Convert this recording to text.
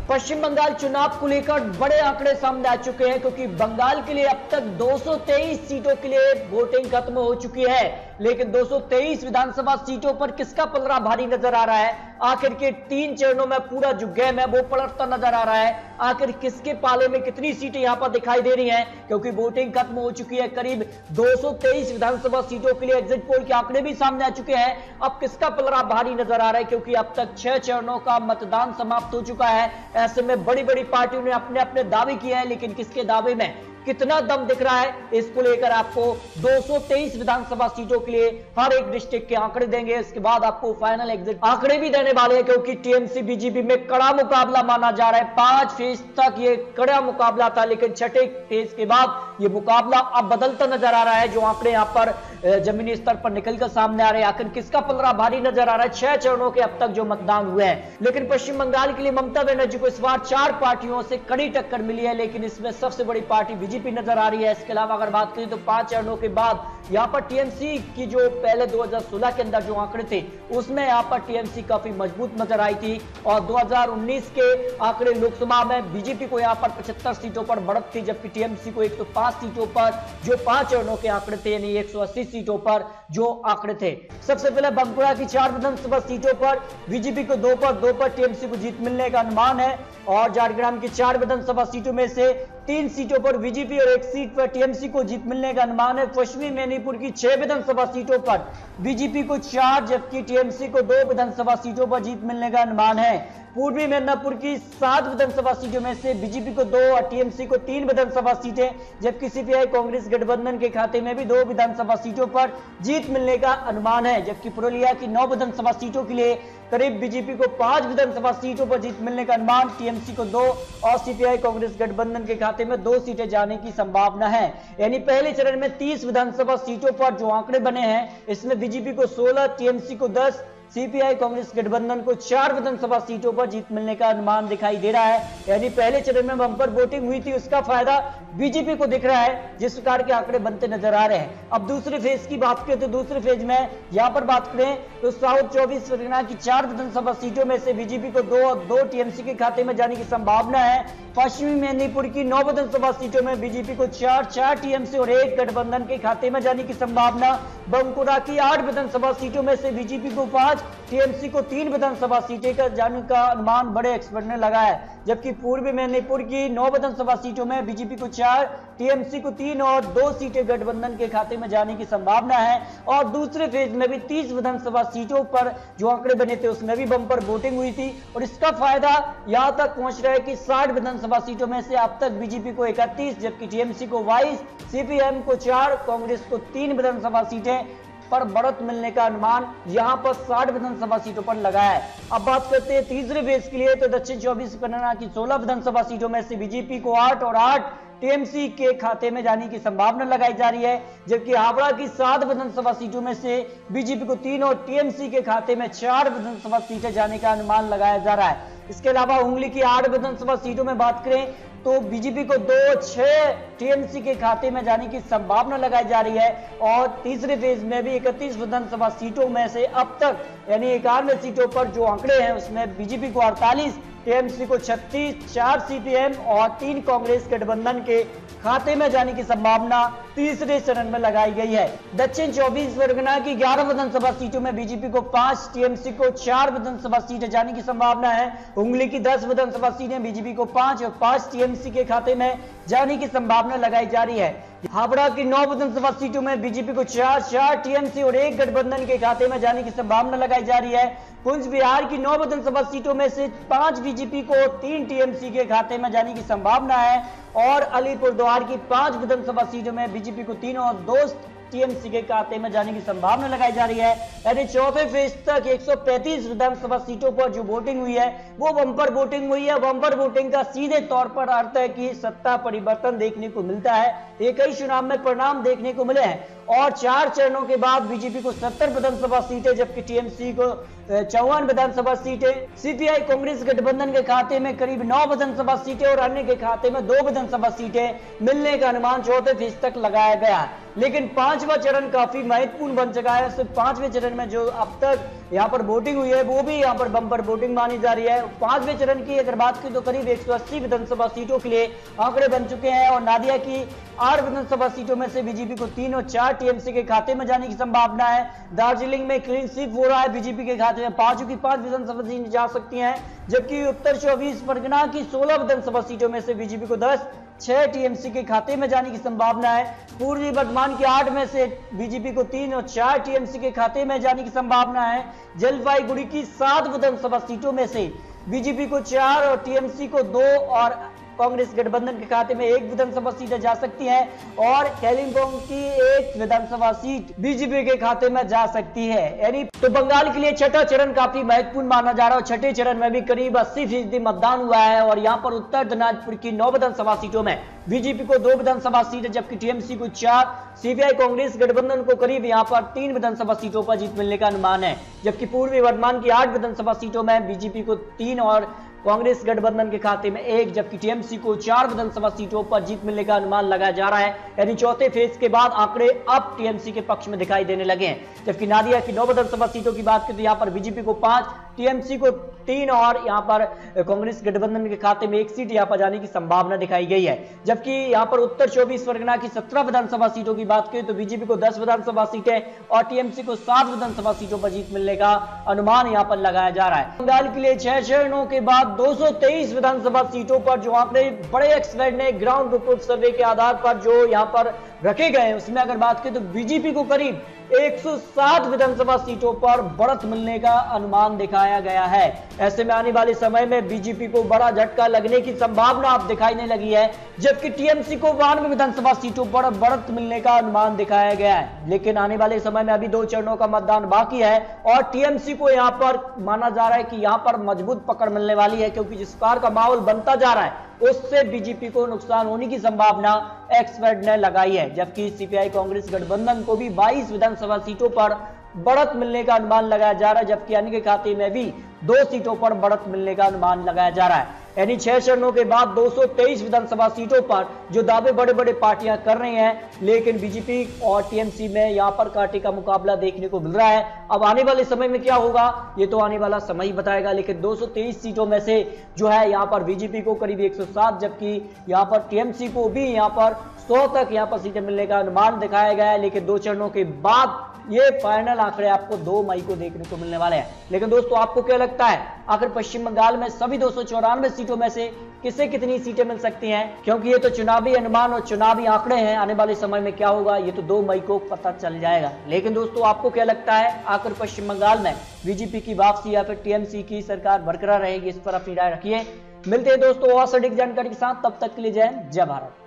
पश्चिम बंगाल चुनाव को लेकर बड़े आंकड़े सामने आ चुके हैं, क्योंकि बंगाल के लिए अब तक 223 सीटों के लिए वोटिंग खत्म हो चुकी है। लेकिन 223 विधानसभा सीटों पर किसका पलड़ा भारी नजर आ रहा है? आखिर के 3 चरणों में पूरा जो गेम है वो पलटता नजर आ रहा है। आखिर किसके पाले में कितनी सीटें यहां पर दिखाई दे रही हैं, क्योंकि वोटिंग खत्म हो चुकी है। करीब 223 विधानसभा सीटों के लिए एग्जिट पोल के आंकड़े भी सामने आ चुके हैं। अब किसका पलड़ा भारी नजर आ रहा है, क्योंकि अब तक 6 चरणों का मतदान समाप्त हो चुका है। ऐसे में बड़ी बड़ी पार्टियों ने अपने अपने दावे किए हैं, लेकिन किसके दावे में कितना दम दिख रहा है, इसको लेकर आपको 223 विधानसभा सीटों के लिए हर एक डिस्ट्रिक्ट के आंकड़े देंगे। इसके बाद आपको फाइनल एग्जिट आंकड़े भी देने वाले हैं, क्योंकि टीएमसी बीजेपी में कड़ा मुकाबला माना जा रहा है। 5 फेज तक ये कड़ा मुकाबला था, लेकिन छठे फेज के बाद ये मुकाबला अब बदलता नजर आ रहा है। जो आंकड़े यहां पर जमीनी स्तर पर निकलकर सामने आ रहे हैं, आखिर किसका पलड़ा भारी नजर आ रहा है? 6 चरणों के अब तक जो मतदान हुए हैं, लेकिन पश्चिम बंगाल के लिए ममता बनर्जी को इस बार 4 पार्टियों से कड़ी टक्कर मिली है, लेकिन इसमें सबसे बड़ी पार्टी बीजेपी नजर आ रही है। इसके अलावा अगर बात करें तो 5 चरणों के बाद यहां पर टीएमसी की जो पहले 2016 के अंदर जो आंकड़े थे, उसमें यहां पर टीएमसी काफी मजबूत नजर आई थी। और 2019 के आंकड़े लोकसभा में बीजेपी को यहां पर 75 सीटों पर बढ़त थी, जबकि टीएमसी को 105 सीटों पर जो 5 चरणों के आंकड़े थे, यानी 180 सीटों पर जो आंकड़े थे। सबसे पहले बांकुड़ा की 4 विधानसभा सीटों पर बीजेपी को 2 पर टीएमसी को जीत मिलने का अनुमान है। और झारग्राम की 4 विधानसभा सीटों में से 3 सीटों पर बीजेपी और 1 सीट पर टीएमसी को जीत मिलने का अनुमान है। पश्चिमी मेदिनीपुर की 6 विधानसभा सीटों पर बीजेपी को 4 जबकि टीएमसी को 2 विधानसभा सीटों पर जीत मिलने का अनुमान है। पूर्वी मेदिनीपुर की 7 विधानसभा सीटों में से बीजेपी को 2 और टीएमसी को 3 विधानसभा सीटें, जबकि सीपीआई कांग्रेस गठबंधन के खाते में भी 2 विधानसभा सीटों पर जीत मिलने का अनुमान है। जबकि पुरुलिया की 9 विधानसभा सीटों के लिए करीब बीजेपी को 5 विधानसभा सीटों पर जीत मिलने का अनुमान, टीएमसी को 2 और सीपीआई कांग्रेस गठबंधन के खाते में 2 सीटें जाने की संभावना है। यानी पहले चरण में 30 विधानसभा सीटों पर जो आंकड़े बने हैं, इसमें बीजेपी को 16, टीएमसी को 10, सीपीआई कांग्रेस गठबंधन को 4 विधानसभा सीटों पर जीत मिलने का अनुमान दिखाई दे रहा है। यानी पहले चरण में बंपर वोटिंग हुई थी, उसका फायदा बीजेपी को दिख रहा है, जिस प्रकार के आंकड़े बनते नजर आ रहे हैं। अब दूसरे फेज की बात करें तो दूसरे फेज में यहां पर बात करें तो साउथ 24 परगना की 4 विधानसभा सीटों में से बीजेपी को 2 और 2 टीएमसी के खाते में जाने की संभावना है। पश्चिमी मेदिनीपुर की 9 विधानसभा सीटों में बीजेपी को 4 टीएमसी और 1 गठबंधन के खाते में जाने की संभावना। बांकुड़ा की 8 विधानसभा सीटों में से बीजेपी को 5, टीएमसी को 3 विधानसभा सीटें का जाने का अनुमान बड़े एक्सपर्ट ने लगाया है। जबकि पूर्वी मेदिनीपुर की 9 विधानसभा सीटों में बीजेपी को 4, टीएमसी को 3 और 2 सीटें गठबंधन के खाते में जाने की संभावना है। और दूसरे फेज में भी 30 विधानसभा सीटों पर जो आंकड़े बने थे, उसमें भी बंपर वोटिंग हुई थी, और इसका फायदा यहां तक पहुंच रहा है कि 60 विधानसभा सीटों में से अब तक बीजेपी को 31, जबकि टीएमसी को 22, सीपीएम को 4, कांग्रेस को 3 विधानसभा सीटें पर बढ़त मिलने का अनुमान यहां पर 60 विधानसभा सीटों पर लगाया है। अब बात करते हैं तीसरे फेज के लिए, तो दक्षिण 24 परगना की 16 विधानसभा सीटों में से बीजेपी को 8 और 8 टीएमसी के खाते में जाने की संभावना लगाई जा रही है। जबकि हावड़ा की 7 विधानसभा सीटों में से बीजेपी को 3 और टीएमसी के खाते में 4 विधानसभा सीटें जाने का अनुमान लगाया जा रहा है। इसके अलावा हुगली की 8 विधानसभा सीटों में बात करें तो बीजेपी को 2, 6 टीएमसी के खाते में जाने की संभावना लगाई जा रही है। और तीसरे फेज में भी 31 विधानसभा सीटों में से अब तक यानी 91 सीटों पर जो आंकड़े हैं, उसमें बीजेपी को 48, टीएमसी को 36, 4 सीपीएम और 3 कांग्रेस गठबंधन के खाते में जाने की संभावना तीसरे चरण में लगाई गई है। दक्षिण 24 परगना की 11 विधानसभा सीटों में बीजेपी को 5, टीएमसी को 4 विधानसभा सीटें जाने की संभावना है। हुगली की 10 विधानसभा सीटें बीजेपी को 5 और 5 टीएमसी के खाते में जाने की संभावना लगाई जा रही है। हावड़ा की 9 विधानसभा सीटों में बीजेपी को 4 टीएमसी और 1 गठबंधन के खाते में जाने की संभावना लगाई जा रही है। कुंज बिहार की 9 विधानसभा सीटों में से 5 बीजेपी को 3 टीएमसी के खाते में जाने की संभावना है। और अलीपुरद्वार की 5 विधानसभा सीटों में बीजेपी को 3 और 2 टीएमसी के खाते में जाने की संभावना लगाई जा रही है। यानी चौथे फेज तक 135 विधानसभा सीटों पर जो वोटिंग हुई है, वो बंपर वोटिंग हुई है। बंपर वोटिंग का सीधे तौर पर अर्थ है कि सत्ता परिवर्तन देखने को मिलता है। एक ही चुनाव में परिणाम देखने को मिले हैं। और 4 चरणों के बाद बीजेपी को 70 विधानसभा सीटें, जबकि टीएमसी को 54 विधानसभा सीटें, सीपीआई कांग्रेस गठबंधन के खाते में करीब 9 विधानसभा सीटें और अन्य के खाते में 2 विधानसभा सीटें मिलने का अनुमान चौथे फेज तक लगाया गया। लेकिन पांचवा चरण काफी महत्वपूर्ण बन चुका है। सिर्फ पांचवें चरण में जो अब तक यहाँ पर वोटिंग हुई है वो भी यहाँ पर बम्पर वोटिंग मानी जा रही है। पांचवें चरण की अगर बात की तो करीब 180 विधानसभा सीटों के लिए आंकड़े बन चुके हैं और नादिया की 8 विधानसभा सीटों में से बीजेपी को 3 और 4 टीएमसी के खाते में जाने की संभावना है। दार्जिलिंग में क्लीन स्वीप हो रहा है, बीजेपी के खाते में 5 की 5 विधानसभा सीटें जा सकती हैं, जबकि उत्तर 24 परगना की 16 विधानसभा सीटों में से बीजेपी को 10, 6 टीएमसी के खाते में जाने की संभावना है। पूर्वी वर्धमान की 8 में से बीजेपी को 3 और 4 टीएमसी के खाते में जाने की संभावना है। जलपाईगुड़ी की 7 विधानसभा सीटों में से बीजेपी को 4 और टीएमसी को 2 और कांग्रेस गठबंधन के खाते में 1 विधानसभा सीटें जा सकती हैं और कालिम्पोंग की 1 विधानसभा सीट बीजेपी के खाते में जा सकती है। यानी तो बंगाल के लिए छठा चरण काफी महत्वपूर्ण माना जा रहा है और छठे चरण में भी करीब 80% मतदान हुआ है और यहाँ पर उत्तर दिनाजपुर की 9 विधानसभा सीटों में बीजेपी को 2 विधानसभा सीटें जबकि टीएमसी को 4, सीपीआई कांग्रेस गठबंधन को करीब यहाँ पर 3 विधानसभा सीटों पर जीत मिलने का अनुमान है, जबकि पूर्वी वर्धमान की 8 विधानसभा सीटों में बीजेपी को 3 और कांग्रेस गठबंधन के खाते में 1, जबकि टीएमसी को 4 विधानसभा सीटों पर जीत मिलने का अनुमान लगाया जा रहा है। यानी चौथे फेज के बाद आंकड़े अब टीएमसी के पक्ष में दिखाई देने लगे हैं। जबकि नादिया की 9 विधानसभा सीटों की बात करें तो यहाँ पर बीजेपी को 5, टीएमसी को 3 और यहाँ पर कांग्रेस गठबंधन के खाते में 1 सीट यहाँ पर जाने की संभावना दिखाई गई है। जबकि यहाँ पर उत्तर 24 परगना की 17 विधानसभा सीटों की बात करें तो बीजेपी को 10 विधानसभा सीटें और टीएमसी को 7 विधानसभा सीटों पर जीत मिलने का अनुमान यहाँ पर लगाया जा रहा है। बंगाल के लिए 6 चरणों के बाद 223 विधानसभा सीटों पर जो आंकड़े बड़े एक्सपर्ट ने ग्राउंड रिपोर्ट सर्वे के आधार पर जो यहाँ पर रखे गए हैं उसमें अगर बात करें तो बीजेपी को करीब 107 विधानसभा सीटों पर बढ़त मिलने का अनुमान दिखाया गया है। ऐसे में आने वाले समय में बीजेपी को बड़ा झटका लगने की संभावना अब दिखाई लगी है, जबकि टीएमसी को 92 विधानसभा सीटों पर बढ़त मिलने का अनुमान दिखाया गया है। लेकिन आने वाले समय में अभी 2 चरणों का मतदान बाकी है और टीएमसी को यहां पर माना जा रहा है कि यहां पर मजबूत पकड़ मिलने वाली है, क्योंकि जिस प्रकार का माहौल बनता जा रहा है उससे बीजेपी को नुकसान होने की संभावना एक्सपर्ट ने लगाई है। जबकि सीपीआई कांग्रेस गठबंधन को भी 22 विधानसभा सीटों पर बढ़त मिलने का अनुमान लगाया जा रहा है, जबकि अन्य के खाते में भी 2 सीटों पर बढ़त मिलने का अनुमान लगाया जा रहा है। यानी 6 चरणों के बाद 223 विधानसभा सीटों पर जो दावे बड़े बड़े पार्टियां कर रही हैं, लेकिन बीजेपी और टीएमसी में यहां पर कांटे का मुकाबला देखने को मिल रहा है। अब आने वाले समय में क्या होगा ये तो आने वाला समय ही बताएगा, लेकिन 223 सीटों में से जो है यहां पर बीजेपी को करीब 107, जबकि यहां पर टीएमसी को भी यहां पर 100 तक यहां पर सीटें मिलने का अनुमान दिखाया गया है। लेकिन 2 चरणों के बाद ये फाइनल आंकड़े आपको 2 मई को देखने को मिलने वाले हैं। लेकिन दोस्तों आपको क्या लगता है, आखिर पश्चिम बंगाल में सभी 294 सीटों में से किसे कितनी सीटें मिल सकती हैं? क्योंकि ये तो चुनावी अनुमान और चुनावी आंकड़े हैं, आने वाले समय में क्या होगा ये तो 2 मई को पता चल जाएगा। लेकिन दोस्तों आपको क्या लगता है, आखिर पश्चिम बंगाल में बीजेपी की वापसी या फिर टीएमसी की सरकार बरकरार रहेगी? इस पर अपनी राय रखिए। मिलते हैं दोस्तों और सटीक जानकारी के साथ, तब तक के लिए जय हिंद, जय भारत।